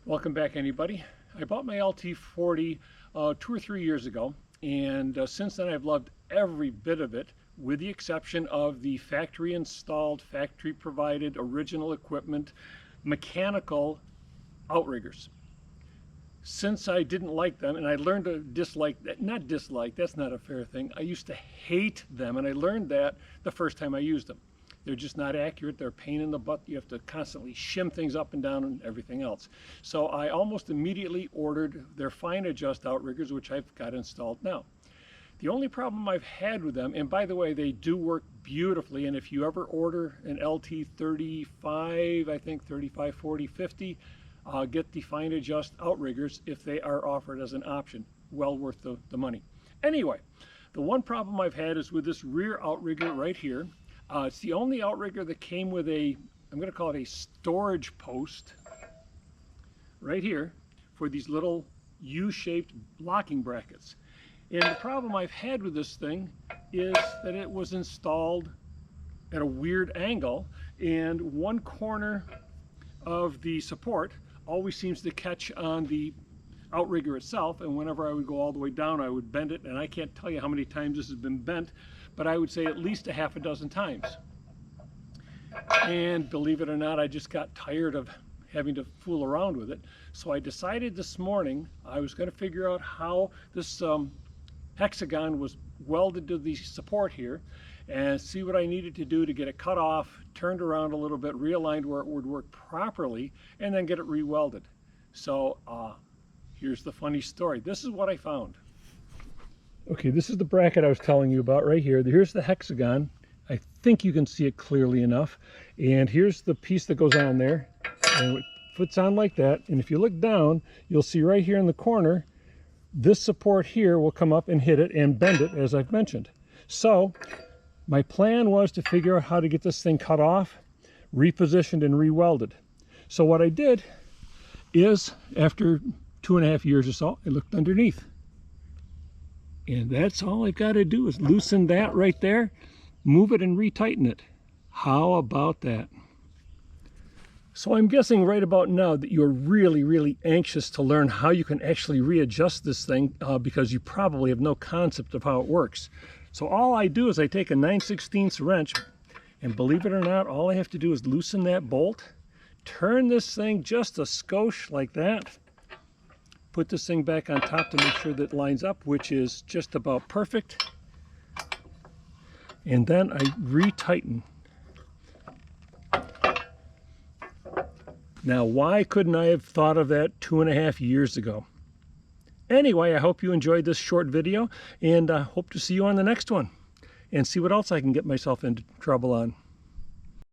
Welcome back, anybody. I bought my LT40 2 or 3 years ago, and since then I've loved every bit of it, with the exception of the factory installed, factory provided, original equipment, mechanical outriggers. Since I didn't like them, and I learned to dislike, not dislike, that's not a fair thing, I used to hate them, and I learned that the first time I used them. They're just not accurate. They're a pain in the butt. You have to constantly shim things up and down and everything else. So I almost immediately ordered their fine adjust outriggers, which I've got installed now. The only problem I've had with them, and by the way, they do work beautifully, and if you ever order an LT35, I think 35, 40, 50, get the fine adjust outriggers if they are offered as an option. Well worth the money. Anyway, the one problem I've had is with this rear outrigger right here. It's the only outrigger that came with a, I'm going to call it a storage post right here for these little U-shaped locking brackets. And the problem I've had with this thing is that it was installed at a weird angle, and one corner of the support always seems to catch on the outrigger itself, and whenever I would go all the way down I would bend it, and I can't tell you how many times this has been bent, but I would say at least a half a dozen times. And believe it or not, I just got tired of having to fool around with it, so I decided this morning I was going to figure out how this hexagon was welded to the support here and see what I needed to do to get it cut off, turned around a little bit, realigned where it would work properly, and then get it re-welded. So here's the funny story. This is what I found. Okay, this is the bracket I was telling you about right here. Here's the hexagon. I think you can see it clearly enough. And here's the piece that goes on there. And it fits on like that. And if you look down, you'll see right here in the corner, this support here will come up and hit it and bend it, as I've mentioned. So my plan was to figure out how to get this thing cut off, repositioned, and re-welded. So what I did is, after 2.5 years or so, I looked underneath. And that's all I've got to do is loosen that right there, move it and retighten it. How about that? So I'm guessing right about now that you're really anxious to learn how you can actually readjust this thing because you probably have no concept of how it works. So all I do is I take a 9/16 wrench, and believe it or not, all I have to do is loosen that bolt, turn this thing just a skosh like that, put this thing back on top to make sure that it lines up, which is just about perfect. And then I retighten. Now, why couldn't I have thought of that 2.5 years ago? Anyway, I hope you enjoyed this short video, and I hope to see you on the next one and see what else I can get myself into trouble on.